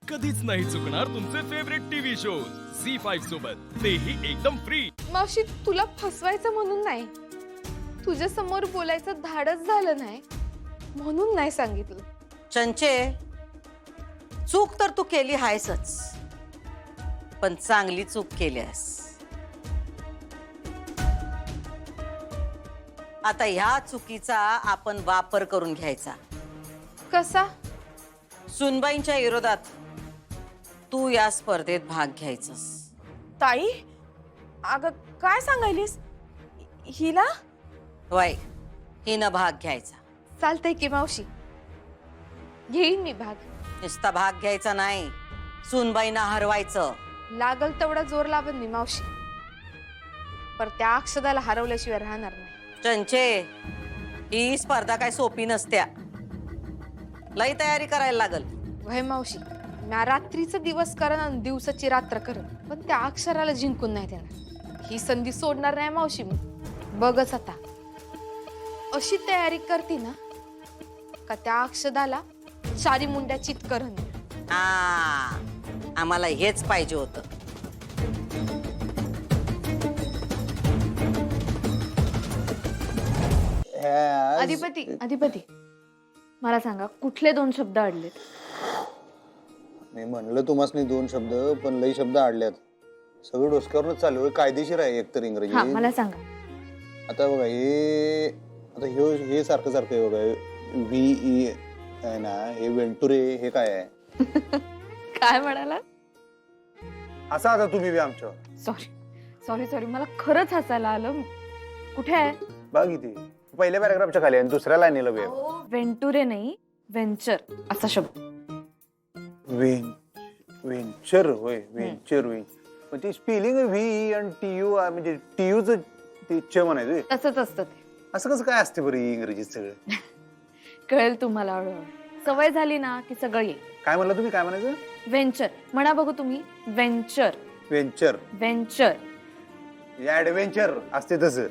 कधीच नाही चुकणार तुमचे फेवरेट टीव्ही शोज झी5 सोबत, तेही एकदम फ्री। मावशी तुला फसवायचं म्हणून नाही, तुझ्या समोर बोलायचं धाडच झालं नाही म्हणून नाही सांगितलं। चंचे, चूक तर तू केली आहेसच, पण चांगली चूक केली आहेस। आता ह्या चुकीचा आपण वापर करून घ्यायचा। कसा? सुनबाईंच्या विरोधात तू या स्पर्धेत भाग घ्यायचास। ताई, अगं काय सांगायलीस? हिला वय हिनं भाग घ्यायचा। चालतंय की मावशी, घेईन मी भाग। नुसता भाग घ्यायचा नाही, सुनबाईंना हरवायचं। लागल तेवढा जोर लावून मी मावशी, पर त्या अक्षदाला हरवल्याशिवाय राहणार नाही। चंचे, ही स्पर्धा काय सोपी नसत्या, लई तयारी करायला लागल। वय मावशी, म्या रात्रीचा दिवस करन आणि दिवसाची रात्र करन, पण त्या अक्षराला जिंकून नाही देणार। ही संधी सोडणार नाही मावशी मी, बघच आता। अशी तयारी करते ना का त्या अक्षदाला चारी मुंड्या चित करन। आम्हाला हेच पाहिजे होतं। अधिपती मला सांगा, कुठले दोन शब्द अडलेत? मी म्हणलं तुम्हाला दोन शब्द, पण लई शब्द अडल्यात। सगळं डोसक्यावरच चालू आहे, कायदेशीर आहे एकतर इंग्रजी। हा मला सांगा। आता बघा हे सारखं सारखं आहे बघा, व्ही आहे ना, हे वेंटुरे हे काय आहे? काय म्हणाला? असं आता तुम्ही बी आमच्या सॉरी सॉरी सॉरी, मला खरंच हसायला आलं। कुठे आहे? बघ इथे पहिल्या पॅराग्राफच्या खाली आणि दुसऱ्या लाईनीला बी वेंटुरे नाही, वेंचर असा शब्द। वेंचर होय, वेंचर होय, पण ती स्पेलिंग व्ही आणि टीयू म्हणजे टीयूच ते च म्हणायचं तसंच असतं ते। असं कसं काय असते बरं इंग्रजीत सगळं? कळेल तुम्हाला हळूहळू, सवय झाली ना की सगळं येईल। काय म्हणलं तुम्ही, काय म्हणायचं? वेंचर म्हणा बघू तुम्ही, वेंचर वेंचर वेंचर ऍडव्हेंचर असते तसं,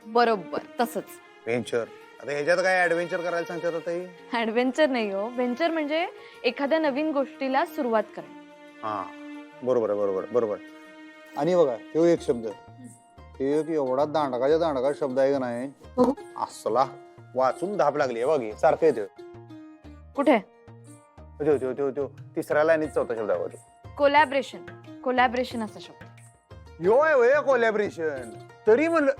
बरोबर तसंच। व्हेंचर। आता ह्याच्यात काय ऍडव्हेंचर करायला सांगतात आता हे? ऍडव्हेंचर नाही हो, वेंचर म्हणजे एखाद्या नवीन गोष्टीला सुरुवात करणे। हा बरोबर आहे, बरोबर बरोबर। आणि बघा तो एक शब्द, एक एवढा दांडगाच्या दांडगा शब्द आहे का नाही, असला वाचून धाप लागली बघ, सारखं येते। कुठे? तिसऱ्या लाईनीत चौथा शब्द आहे, कोलॅबरेशन। कोलॅबरेशन असा शब्द। यो आहे कोलॅबरेशन। तरी म्हणलं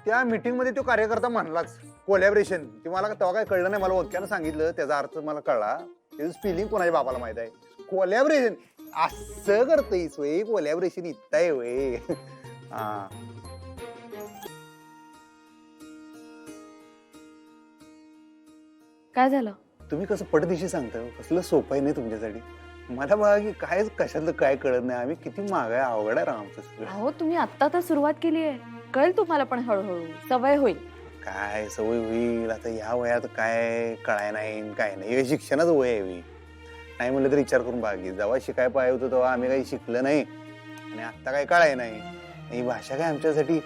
त्या मीटिंग मध्ये तो कार्यकर्ता म्हणलाच कोलॅबरेशन, ते मला तेव्हा काय कळलं नाही, मला ओळख्यानं सांगितलं, त्याचा अर्थ मला कळला। त्याचं स्पेलिंग कोणाच्या बापाला माहित आहे? कोलॅबरेशन असं करतोयस वय, कोलॅबरेशन इथं वय। हा काय झालं? तुम्ही कसं पटदिशी सांगता, कसलं सोपं आहे नाही तुमच्यासाठी। मला बघा की काय कशातलं काय कळत नाही, आम्ही किती माग आहे, अवघड आहे राव आमचं सगळं। अहो तुम्ही आता तर सुरुवात केली आहे, कळेल तुम्हाला पण हळूहळू, सवय होईल। काय सवय होईल आता या वयात, काय कळाय नाही काय नाही, हे शिक्षणच वय आहे। नाही म्हणलं तर विचार करून बघा, जेव्हा शिकाय पाहिजे होतं तेव्हा आम्ही काही शिकलं नाही, आणि आता काही कळाय नाही। ही भाषा काय आमच्यासाठी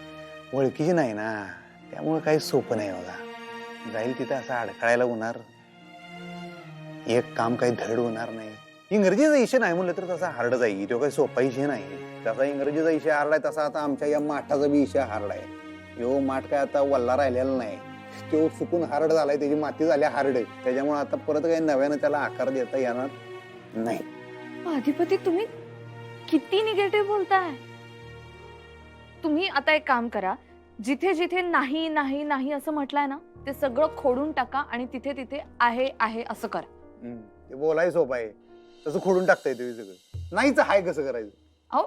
ओळखीची नाही ना, त्यामुळे काही सोपं नाही बघा। जाईल तिथं असं अडखळायला होणार, एक काम काही धड होणार नाही। इंग्रजीचा विषय नाही म्हणलं तर तसा हार्ड जाईल, तो काही सोपा विषय नाही। जसा इंग्रजीचा विषय हार्ड आहे तसा आता आमच्या या माठाचा बी विषय हार्ड आहे। यो माठ काय आता वल्ला राहिलेला नाही, तो चुकून हार्ड झालाय, त्याची माती झाली हार्ड, त्याच्यामुळे आता परत काही नव्यानं त्याला आकार देता येणार नाही। अधिपती तुम्ही किती निगेटिव्ह बोलताय। तुम्ही आता एक काम करा, जिथे जिथे नाही नाही नाही असं म्हटलंय ना, ते सगळं खोडून टाका आणि तिथे तिथे आहे आहे असं करा। ते बोलाय सोपं आहे, तसं खोडून टाकता येते सगळं। नाहीच हाय कसं करायचं? अहो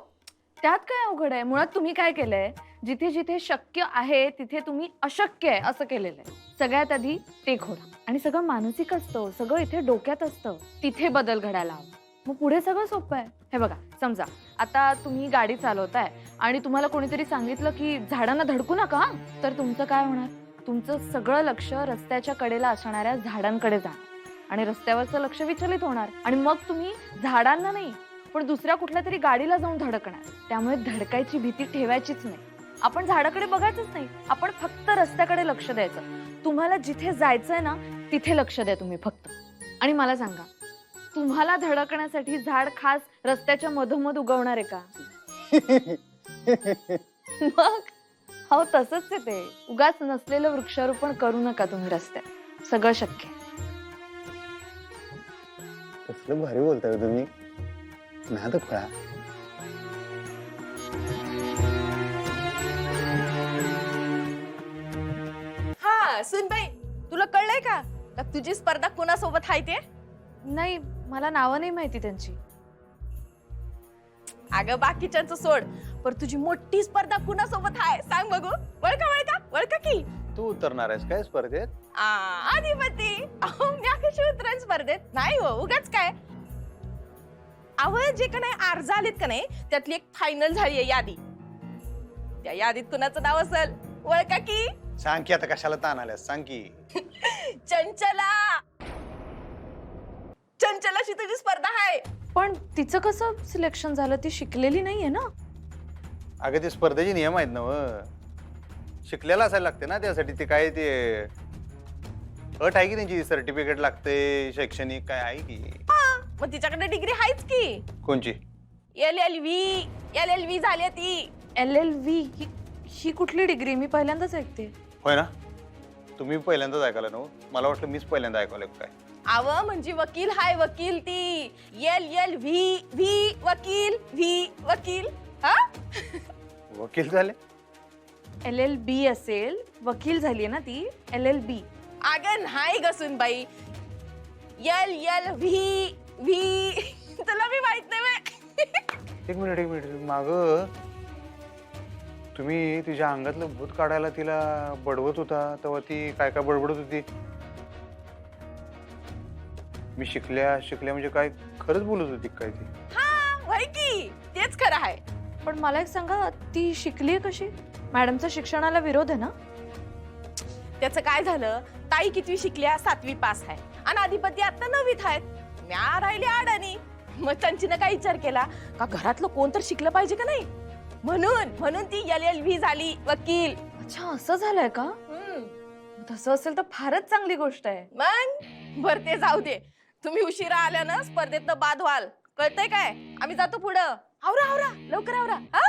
त्यात काय अवघड आहे? मुळात तुम्ही काय केलंय, जिथे जिथे शक्य आहे तिथे तुम्ही अशक्य आहे असं केलेलं आहे। सगळ्यात आधी ते खोडा, आणि सगळं मानसिक असतं, सगळं इथे डोक्यात असतं, तिथे बदल घडायला हवा, मग पुढे सगळं सोपं आहे। हे बघा, समजा आता तुम्ही गाडी चालवताय आणि तुम्हाला कोणीतरी सांगितलं की झाडांना धडकू नका, तर तुमचं काय होणार? तुमचं सगळं लक्ष रस्त्याच्या कडेला असणाऱ्या झाडांकडे जाणार आणि रस्त्यावरचं लक्ष विचलित होणार, आणि मग तुम्ही झाडांना नाही पण दुसऱ्या कुठल्या तरी गाडीला जाऊन धडकणार। त्यामुळे धडकायची भीती ठेवायचीच नाही, आपण झाडाकडे बघायचंच नाही, आपण फक्त रस्त्याकडे लक्ष द्यायचं। तुम्हाला जिथे जायचंय ना तिथे लक्ष द्या तुम्ही फक्त। आणि मला सांगा, तुम्हाला धडकण्यासाठी झाड खास रस्त्याच्या मधोमध उगवणार आहे का? मग हो तसंच आहे ते. उगाच नसलेलं वृक्षारोपण करू नका तुम्ही रस्त्यात. सगळं शक्य आहे. कसलं भारी बोलताय हो तुम्ही. ना तर खुळा. हा सुनबाई, तुला कळलंय का का तुझी स्पर्धा कोणासोबत आहे ते? नाही, मला नावं नाही माहिती त्यांची. अगं बाकीच्यांचं सोड, पण तुझी मोठी स्पर्धा कुणासोबत आहे सांग बघू. वळका वळका वळका की. तू उतरणार आहेस काय स्पर्धेत? अधिपती. अहो मी कशी उतरेन स्पर्धेत? नाही हो, उगाच काय. अहो जे का नाही अर्ज आलेत का नाही त्यातली एक फायनल झाली आहे यादी. त्या यादीत कुणाचं नाव असेल वळका की. सांग की आता कशाला ताण आल्यास सांग की. चंचला. चंचलाशी तुझी स्पर्धा आहे. पण तिचं कसं सिलेक्शन झालं? ती शिकलेली नाहीये ना. अगं ते स्पर्धेचे नियम आहेत ना व. शिकलेला असायला लागते ना त्यासाठी. ते काय ते अट आहे की त्यांची. सर्टिफिकेट लागते शैक्षणिक काय आहे की. मग तिच्याकडे डिग्री आहेच की. कोणची? LLV झाली ती. LLV ही कुठली डिग्री? मी पहिल्यांदाच ऐकते. होय ना. तुम्ही पहिल्यांदाच ऐकायला ना. मला वाटलं मीच पहिल्यांदा ऐकवलं काय. आव म्हणजे वकील हाय वकील ती. LLV वकील वकील. हा वकील झाले? LLB असेल. वकील झालीये ना ती. LLB. अगं नाही गसून बाई. LLV तुला मी माहित नाही बाई. एक मिनिट माग तुम्ही तिच्या अंगातलं भूत काढायला तिला बडवत होता तेव्हा ती काय काय बडबडत होती. मी शिकल्या म्हणजे काय खरंच बोलत होती काय ती? हा वय की तेच खरं आहे. पण मला एक सांगा, ती शिकलीये कशी? मॅडमचा शिक्षणाला विरोध आहे ना. त्याचं काय झालं, ताई कितवी शिकल्या? 7वी पास आहे आणि अधिपती आता 9वीत आहेत. म्या राहिली अडाणी. मग त्यांचीनं काय विचार केला का घरातलं कोण तर शिकलं पाहिजे का नाही, म्हणून ती LLV झाली वकील. अच्छा, असं झालंय का? तसं असेल तर फारच चांगली गोष्ट आहे. मग बर ते जाऊ दे. तुम्ही उशिरा आल्या ना स्पर्धेतनं बाद व्हाल, कळतंय काय? आम्ही जातो पुढं. आवरा लवकर आवरा. हा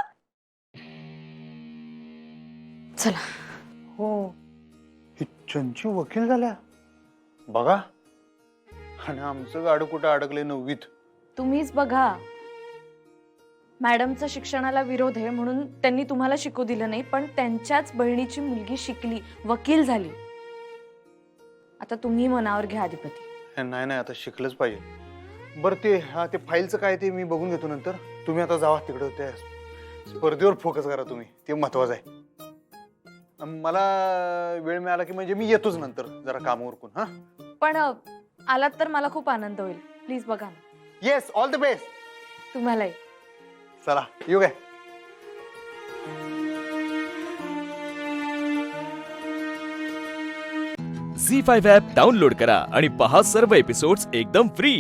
चला. हो ही चंची वकील झाल्या बघा. आणि आमचं गाडं कुठं अडकले 9वीत. तुम्हीच बघा. मॅडमचा शिक्षणाला विरोध आहे म्हणून त्यांनी तुम्हाला शिकू दिलं नाही, पण त्यांच्याच बहिणीची मुलगी शिकली, वकील झाली. आता तुम्ही मनावर घ्या अधिपती. नाही आता शिकलंच पाहिजे. बरं ते फाईलचं काय ते मी बघून घेतो नंतर. तुम्ही आता जावा तिकडं. त्या स्पर्धेवर फोकस करा तुम्ही. ते महत्वाचं आहे. मला वेळ मिळाला की म्हणजे मी येतोच नंतर जरा काम उरकून. हा पण आलात तर मला खूप आनंद होईल. प्लीज बघा ना. Yes, all the best. तुम्हालाही. चला येऊ काय. झी 5 ॲप डाउनलोड करा आणि पहा सर्व एपिसोड्स एकदम फ्री.